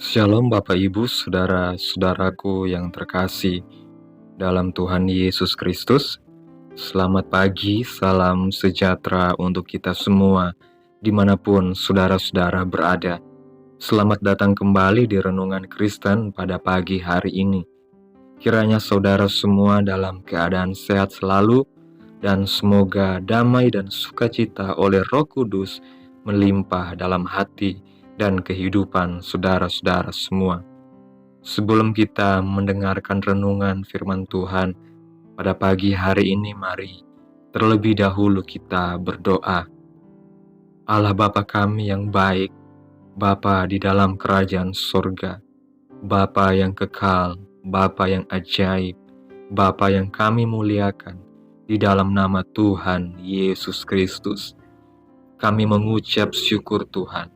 Shalom Bapak Ibu, saudara-saudaraku yang terkasih dalam Tuhan Yesus Kristus. Selamat pagi, salam sejahtera untuk kita semua, dimanapun saudara-saudara berada. Selamat datang kembali di Renungan Kristen pada pagi hari ini. Kiranya saudara semua dalam keadaan sehat selalu, dan semoga damai dan sukacita oleh Roh Kudus melimpah dalam hati dan kehidupan saudara-saudara semua. Sebelum kita mendengarkan renungan firman Tuhan pada pagi hari ini, mari terlebih dahulu kita berdoa. Allah Bapa kami yang baik, Bapa di dalam kerajaan surga, Bapa yang kekal, Bapa yang ajaib, Bapa yang kami muliakan, di dalam nama Tuhan Yesus Kristus, kami mengucap syukur Tuhan,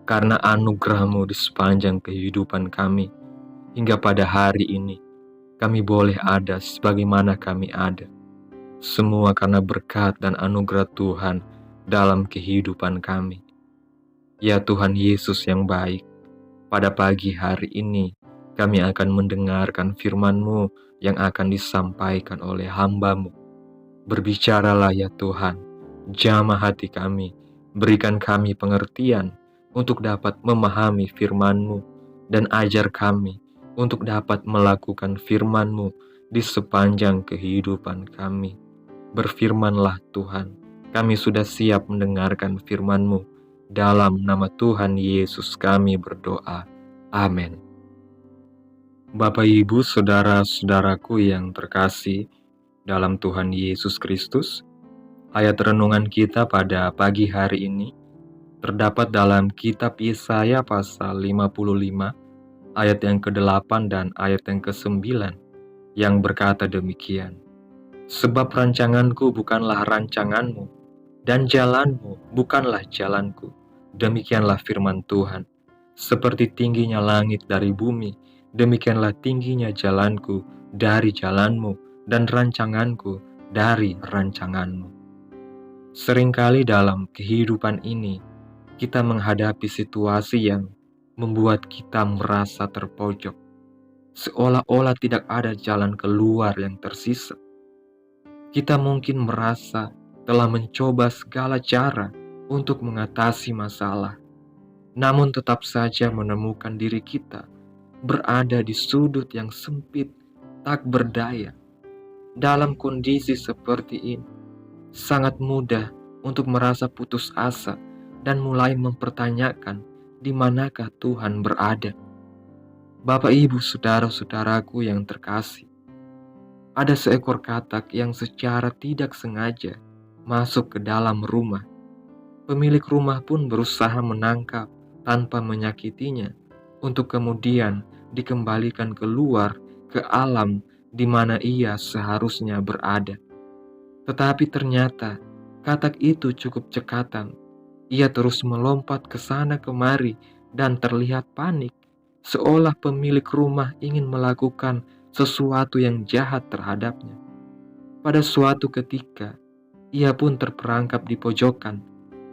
karena anugerah-Mu di sepanjang kehidupan kami. Hingga pada hari ini, kami boleh ada sebagaimana kami ada. Semua karena berkat dan anugerah Tuhan dalam kehidupan kami. Ya Tuhan Yesus yang baik, pada pagi hari ini, kami akan mendengarkan firman-Mu yang akan disampaikan oleh hamba-Mu. Berbicaralah ya Tuhan, jamah hati kami, berikan kami pengertian untuk dapat memahami firman-Mu, dan ajar kami untuk dapat melakukan firman-Mu di sepanjang kehidupan kami. Berfirmanlah Tuhan, kami sudah siap mendengarkan firman-Mu. Dalam nama Tuhan Yesus kami berdoa. Amin. Bapak Ibu, saudara-saudaraku yang terkasih dalam Tuhan Yesus Kristus, ayat renungan kita pada pagi hari ini terdapat dalam kitab Yesaya pasal 55, ayat yang ke-8 dan ayat yang ke-9, yang berkata demikian. Sebab rancanganku bukanlah rancanganmu, dan jalanmu bukanlah jalanku. Demikianlah firman Tuhan. Seperti tingginya langit dari bumi, demikianlah tingginya jalanku dari jalanmu, dan rancanganku dari rancanganmu. Seringkali dalam kehidupan ini, kita menghadapi situasi yang membuat kita merasa terpojok, seolah-olah tidak ada jalan keluar yang tersisa. Kita mungkin merasa telah mencoba segala cara untuk mengatasi masalah, namun tetap saja menemukan diri kita berada di sudut yang sempit, tak berdaya. Dalam kondisi seperti ini, sangat mudah untuk merasa putus asa dan mulai mempertanyakan di manakah Tuhan berada. Bapak Ibu, saudara-saudaraku yang terkasih, ada seekor katak yang secara tidak sengaja masuk ke dalam rumah. Pemilik rumah pun berusaha menangkap tanpa menyakitinya untuk kemudian dikembalikan keluar ke alam di mana ia seharusnya berada. Tetapi ternyata katak itu cukup cekatan. Ia terus melompat ke sana kemari dan terlihat panik, seolah pemilik rumah ingin melakukan sesuatu yang jahat terhadapnya. Pada suatu ketika, ia pun terperangkap di pojokan,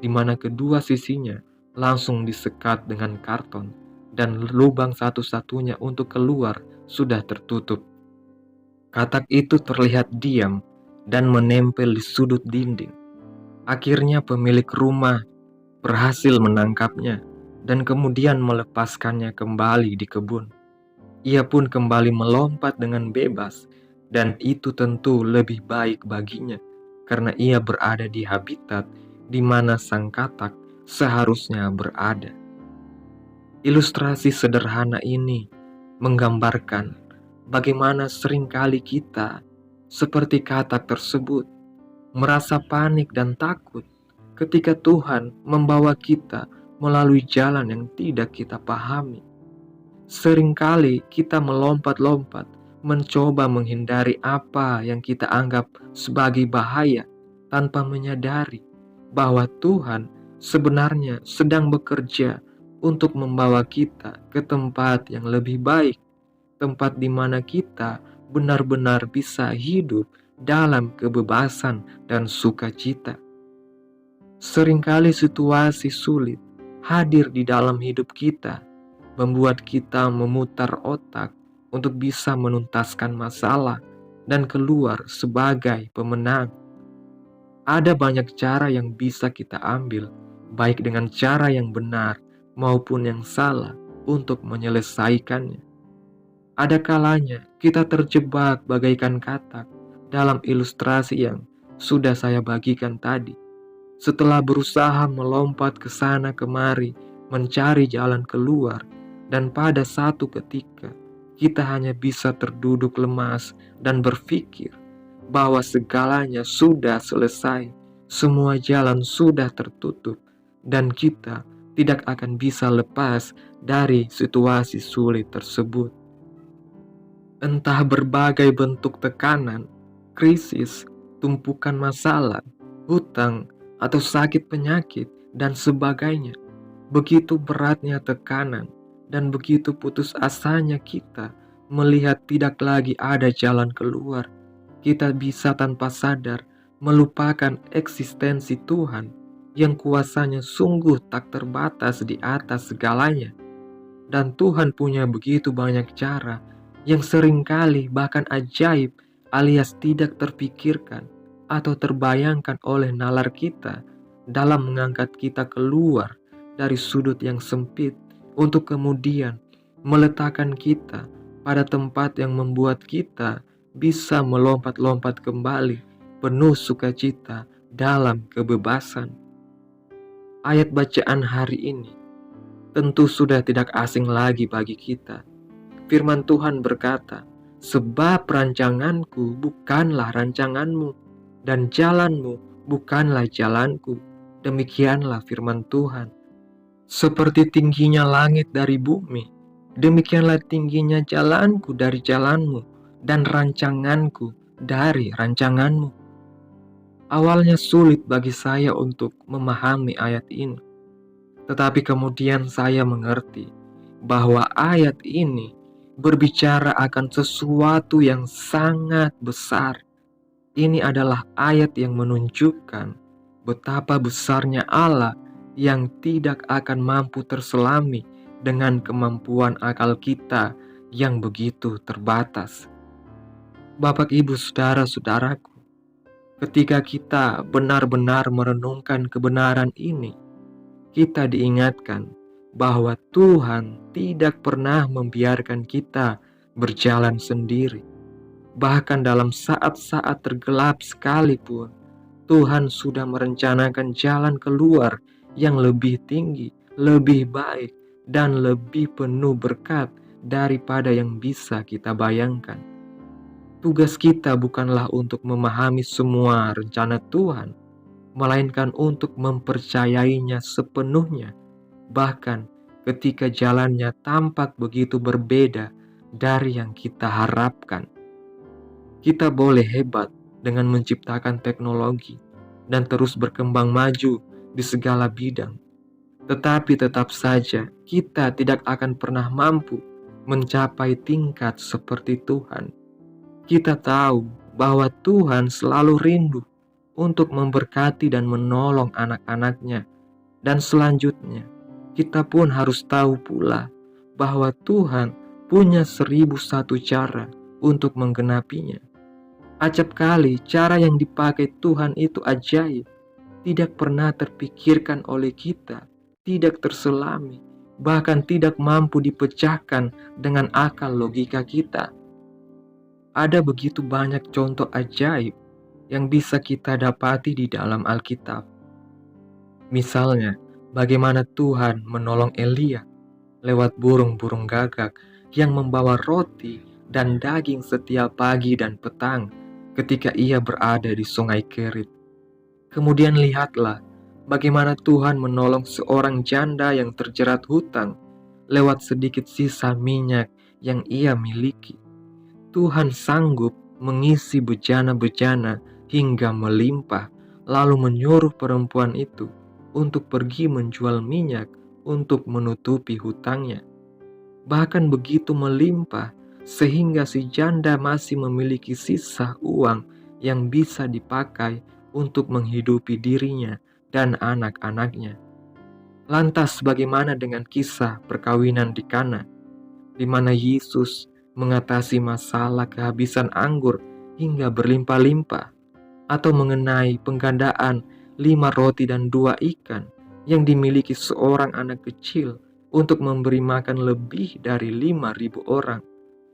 di mana kedua sisinya langsung disekat dengan karton, dan lubang satu-satunya untuk keluar sudah tertutup. Katak itu terlihat diam dan menempel di sudut dinding. Akhirnya pemilik rumah berhasil menangkapnya dan kemudian melepaskannya kembali di kebun. Ia pun kembali melompat dengan bebas, dan itu tentu lebih baik baginya karena ia berada di habitat di mana sang katak seharusnya berada. Ilustrasi sederhana ini menggambarkan bagaimana seringkali kita, seperti katak tersebut, merasa panik dan takut ketika Tuhan membawa kita melalui jalan yang tidak kita pahami. Seringkali kita melompat-lompat, mencoba menghindari apa yang kita anggap sebagai bahaya tanpa menyadari bahwa Tuhan sebenarnya sedang bekerja untuk membawa kita ke tempat yang lebih baik, tempat di mana kita benar-benar bisa hidup dalam kebebasan dan sukacita. Seringkali situasi sulit hadir di dalam hidup kita, membuat kita memutar otak untuk bisa menuntaskan masalah dan keluar sebagai pemenang. Ada banyak cara yang bisa kita ambil, baik dengan cara yang benar maupun yang salah untuk menyelesaikannya. Ada kalanya kita terjebak bagaikan katak dalam ilustrasi yang sudah saya bagikan tadi. Setelah berusaha melompat ke sana kemari, mencari jalan keluar, dan pada satu ketika kita hanya bisa terduduk lemas dan berpikir bahwa segalanya sudah selesai, semua jalan sudah tertutup, dan kita tidak akan bisa lepas dari situasi sulit tersebut. Entah berbagai bentuk tekanan, krisis, tumpukan masalah, hutang, atau sakit penyakit, dan sebagainya. Begitu beratnya tekanan, dan begitu putus asanya kita melihat tidak lagi ada jalan keluar. Kita bisa tanpa sadar melupakan eksistensi Tuhan yang kuasanya sungguh tak terbatas di atas segalanya. Dan Tuhan punya begitu banyak cara yang seringkali bahkan ajaib alias tidak terpikirkan atau terbayangkan oleh nalar kita dalam mengangkat kita keluar dari sudut yang sempit untuk kemudian meletakkan kita pada tempat yang membuat kita bisa melompat-lompat kembali penuh sukacita dalam kebebasan. Ayat bacaan hari ini tentu sudah tidak asing lagi bagi kita. Firman Tuhan berkata, "Sebab rancanganku bukanlah rancanganmu, dan jalanmu bukanlah jalanku." Demikianlah firman Tuhan. Seperti tingginya langit dari bumi, demikianlah tingginya jalanku dari jalanmu, dan rancanganku dari rancanganmu. Awalnya sulit bagi saya untuk memahami ayat ini. Tetapi kemudian saya mengerti bahwa ayat ini berbicara akan sesuatu yang sangat besar. Ini adalah ayat yang menunjukkan betapa besarnya Allah yang tidak akan mampu terselami dengan kemampuan akal kita yang begitu terbatas. Bapak, Ibu, saudara-saudaraku, ketika kita benar-benar merenungkan kebenaran ini, kita diingatkan bahwa Tuhan tidak pernah membiarkan kita berjalan sendiri. Bahkan dalam saat-saat tergelap sekalipun, Tuhan sudah merencanakan jalan keluar yang lebih tinggi, lebih baik, dan lebih penuh berkat daripada yang bisa kita bayangkan. Tugas kita bukanlah untuk memahami semua rencana Tuhan, melainkan untuk mempercayainya sepenuhnya, bahkan ketika jalannya tampak begitu berbeda dari yang kita harapkan. Kita boleh hebat dengan menciptakan teknologi dan terus berkembang maju di segala bidang, tetapi tetap saja kita tidak akan pernah mampu mencapai tingkat seperti Tuhan. Kita tahu bahwa Tuhan selalu rindu untuk memberkati dan menolong anak-anaknya. Dan selanjutnya, kita pun harus tahu pula bahwa Tuhan punya 1001 cara untuk menggenapinya. Acap kali cara yang dipakai Tuhan itu ajaib, tidak pernah terpikirkan oleh kita, tidak terselami, bahkan tidak mampu dipecahkan dengan akal logika kita. Ada begitu banyak contoh ajaib yang bisa kita dapati di dalam Alkitab. Misalnya, bagaimana Tuhan menolong Elia lewat burung-burung gagak yang membawa roti dan daging setiap pagi dan petang ketika ia berada di sungai Kerit. Kemudian lihatlah bagaimana Tuhan menolong seorang janda yang terjerat hutang lewat sedikit sisa minyak yang ia miliki. Tuhan sanggup mengisi bejana-bejana hingga melimpah, lalu menyuruh perempuan itu untuk pergi menjual minyak untuk menutupi hutangnya. Bahkan begitu melimpah, sehingga si janda masih memiliki sisa uang yang bisa dipakai untuk menghidupi dirinya dan anak-anaknya. Lantas bagaimana dengan kisah perkawinan di Kana, di mana Yesus mengatasi masalah kehabisan anggur hingga berlimpah-limpah, atau mengenai penggandaan 5 roti dan 2 ikan yang dimiliki seorang anak kecil untuk memberi makan lebih dari 5.000 orang.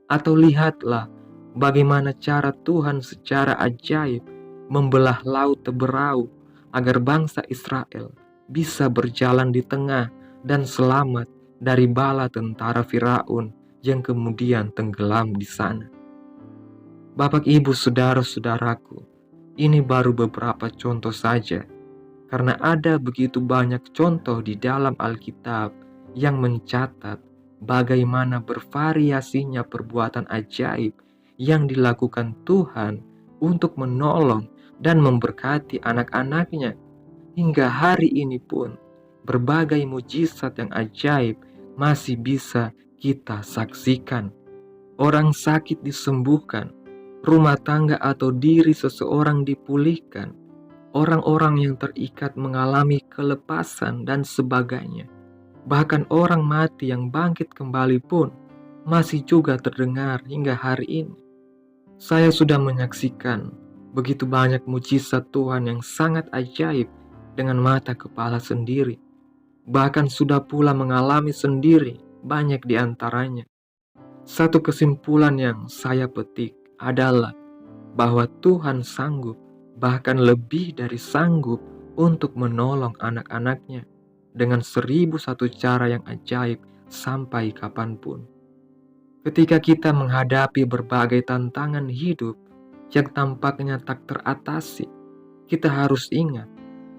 Atau lihatlah bagaimana cara Tuhan secara ajaib membelah laut Teberau agar bangsa Israel bisa berjalan di tengah dan selamat dari bala tentara Firaun yang kemudian tenggelam di sana. Bapak, Ibu, saudara-saudaraku, ini baru beberapa contoh saja, karena ada begitu banyak contoh di dalam Alkitab yang mencatat bagaimana bervariasinya perbuatan ajaib yang dilakukan Tuhan untuk menolong dan memberkati anak-anaknya. Hingga hari ini pun, berbagai mujizat yang ajaib masih bisa kita saksikan. Orang sakit disembuhkan, rumah tangga atau diri seseorang dipulihkan, orang-orang yang terikat mengalami kelepasan dan sebagainya. Bahkan orang mati yang bangkit kembali pun masih juga terdengar hingga hari ini. Saya sudah menyaksikan begitu banyak mujizat Tuhan yang sangat ajaib dengan mata kepala sendiri. Bahkan sudah pula mengalami sendiri banyak di antaranya. Satu kesimpulan yang saya petik adalah bahwa Tuhan sanggup, bahkan lebih dari sanggup, untuk menolong anak-anaknya dengan 1001 cara yang ajaib sampai kapanpun. Ketika kita menghadapi berbagai tantangan hidup yang tampaknya tak teratasi, kita harus ingat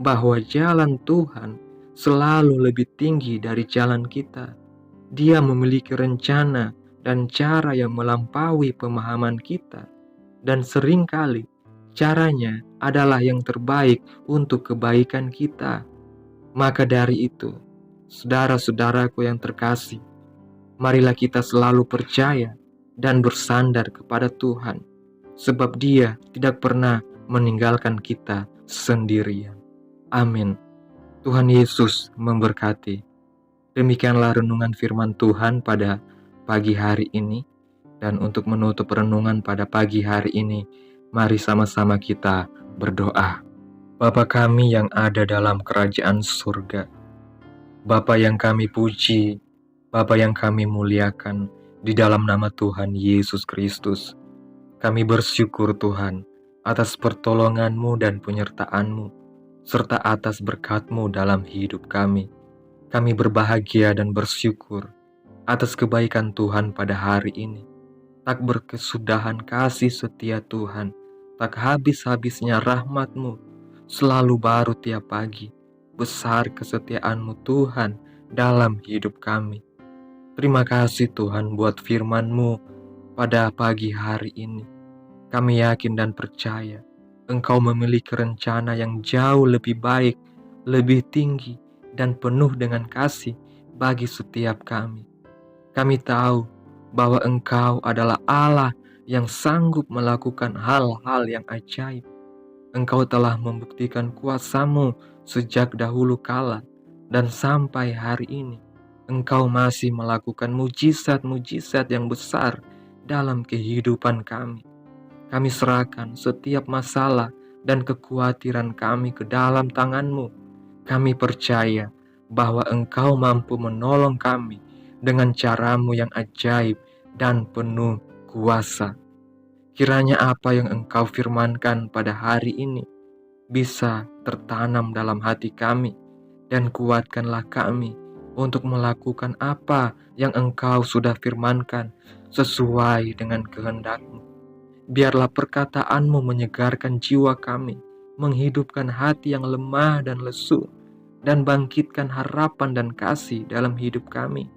bahwa jalan Tuhan selalu lebih tinggi dari jalan kita. Dia memiliki rencana dan cara yang melampaui pemahaman kita, dan seringkali caranya adalah yang terbaik untuk kebaikan kita. Maka dari itu, saudara-saudaraku yang terkasih, marilah kita selalu percaya dan bersandar kepada Tuhan, sebab Dia tidak pernah meninggalkan kita sendirian. Amin. Tuhan Yesus memberkati. Demikianlah renungan firman Tuhan pada pagi hari ini. Dan untuk menutup renungan pada pagi hari ini, mari sama-sama kita berdoa. Bapa kami yang ada dalam kerajaan surga, Bapa yang kami puji, Bapa yang kami muliakan, di dalam nama Tuhan Yesus Kristus, kami bersyukur Tuhan atas pertolongan-Mu dan penyertaan-Mu, serta atas berkat-Mu dalam hidup kami. Kami berbahagia dan bersyukur atas kebaikan Tuhan pada hari ini. Tak berkesudahan kasih setia Tuhan, tak habis-habisnya rahmat-Mu, selalu baru tiap pagi. Besar kesetiaan-Mu Tuhan dalam hidup kami. Terima kasih Tuhan buat firman-Mu pada pagi hari ini. Kami yakin dan percaya Engkau memiliki rencana yang jauh lebih baik, lebih tinggi, dan penuh dengan kasih bagi setiap kami. Kami tahu bahwa Engkau adalah Allah yang sanggup melakukan hal-hal yang ajaib. Engkau telah membuktikan kuasa-Mu sejak dahulu kala, dan sampai hari ini Engkau masih melakukan mujizat-mujizat yang besar dalam kehidupan kami. Kami serahkan setiap masalah dan kekhawatiran kami ke dalam tangan-Mu. Kami percaya bahwa Engkau mampu menolong kami dengan cara-Mu yang ajaib dan penuh kuasa. Kiranya apa yang Engkau firmankan pada hari ini bisa tertanam dalam hati kami, dan kuatkanlah kami untuk melakukan apa yang Engkau sudah firmankan sesuai dengan kehendak-Mu. Biarlah perkataan-Mu menyegarkan jiwa kami, menghidupkan hati yang lemah dan lesu, dan bangkitkan harapan dan kasih dalam hidup kami.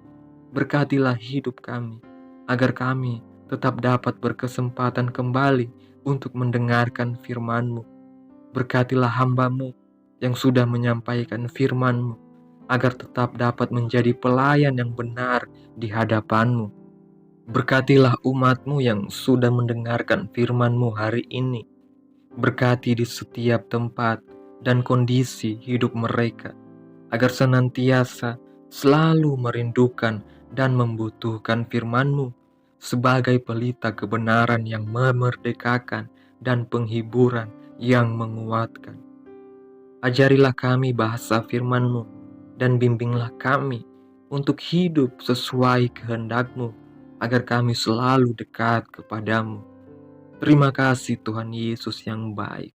Berkatilah hidup kami, agar kami tetap dapat berkesempatan kembali untuk mendengarkan firman-Mu. Berkatilah hamba-Mu yang sudah menyampaikan firman-Mu, agar tetap dapat menjadi pelayan yang benar di hadapan-Mu. Berkatilah umat-Mu yang sudah mendengarkan firman-Mu hari ini. Berkati di setiap tempat dan kondisi hidup mereka, agar senantiasa selalu merindukan dan membutuhkan firman-Mu sebagai pelita kebenaran yang memerdekakan dan penghiburan yang menguatkan. Ajarilah kami bahasa firman-Mu dan bimbinglah kami untuk hidup sesuai kehendak-Mu agar kami selalu dekat kepadamu. Terima kasih Tuhan Yesus yang baik,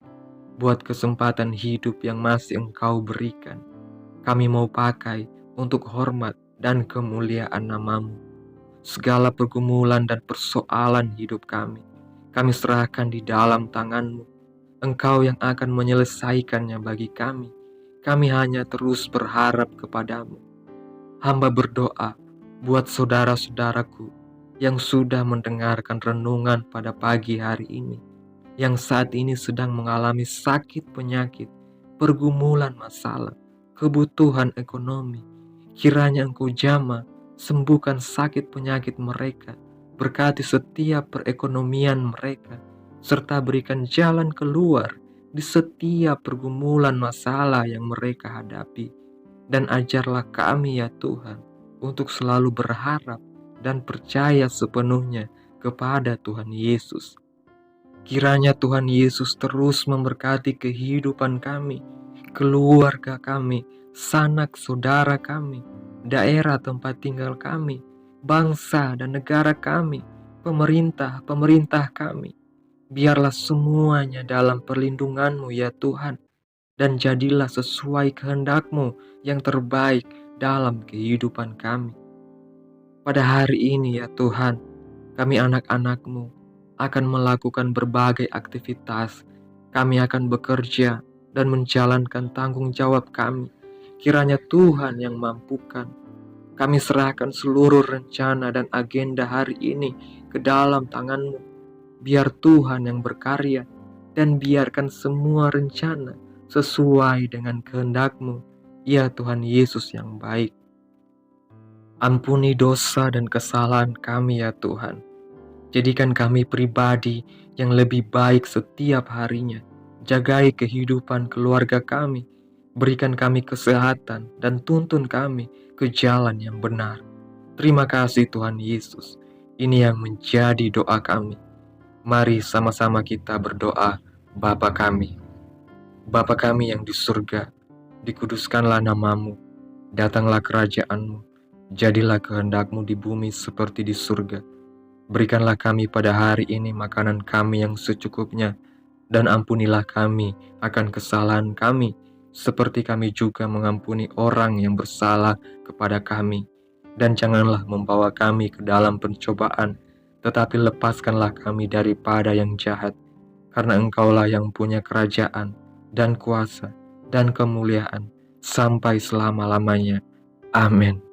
buat kesempatan hidup yang masih Engkau berikan. Kami mau pakai untuk hormat dan kemuliaan nama-Mu. Segala pergumulan dan persoalan hidup kami serahkan di dalam tangan-Mu. Engkau yang akan menyelesaikannya bagi kami. Kami hanya terus berharap kepadamu. Hamba berdoa buat saudara-saudaraku yang sudah mendengarkan renungan pada pagi hari ini, yang saat ini sedang mengalami sakit penyakit, pergumulan masalah, kebutuhan ekonomi. Kiranya Engkau jamah, sembuhkan sakit penyakit mereka, berkati setiap perekonomian mereka, serta berikan jalan keluar di setiap pergumulan masalah yang mereka hadapi. Dan ajarlah kami ya Tuhan, untuk selalu berharap dan percaya sepenuhnya kepada Tuhan Yesus. Kiranya Tuhan Yesus terus memberkati kehidupan kami, keluarga kami, sanak saudara kami, daerah tempat tinggal kami, bangsa dan negara kami, pemerintah kami. Biarlah semuanya dalam perlindungan-Mu ya Tuhan, dan jadilah sesuai kehendak-Mu yang terbaik dalam kehidupan kami. Pada hari ini ya Tuhan, kami anak-anak-Mu akan melakukan berbagai aktivitas. Kami akan bekerja dan menjalankan tanggung jawab kami. Kiranya Tuhan yang mampukan. Kami serahkan seluruh rencana dan agenda hari ini ke dalam tangan-Mu. Biar Tuhan yang berkarya dan biarkan semua rencana sesuai dengan kehendak-Mu, ya Tuhan Yesus yang baik. Ampuni dosa dan kesalahan kami ya Tuhan. Jadikan kami pribadi yang lebih baik setiap harinya. Jagai kehidupan keluarga kami. Berikan kami kesehatan dan tuntun kami ke jalan yang benar. Terima kasih Tuhan Yesus. Ini yang menjadi doa kami. Mari sama-sama kita berdoa. Bapa kami. Bapa kami yang di surga, dikuduskanlah nama-Mu. Datanglah kerajaan-Mu. Jadilah kehendak-Mu di bumi seperti di surga. Berikanlah kami pada hari ini makanan kami yang secukupnya, dan ampunilah kami akan kesalahan kami, seperti kami juga mengampuni orang yang bersalah kepada kami. Dan janganlah membawa kami ke dalam pencobaan, tetapi lepaskanlah kami daripada yang jahat, karena Engkaulah yang punya kerajaan, dan kuasa, dan kemuliaan, sampai selama-lamanya. Amin.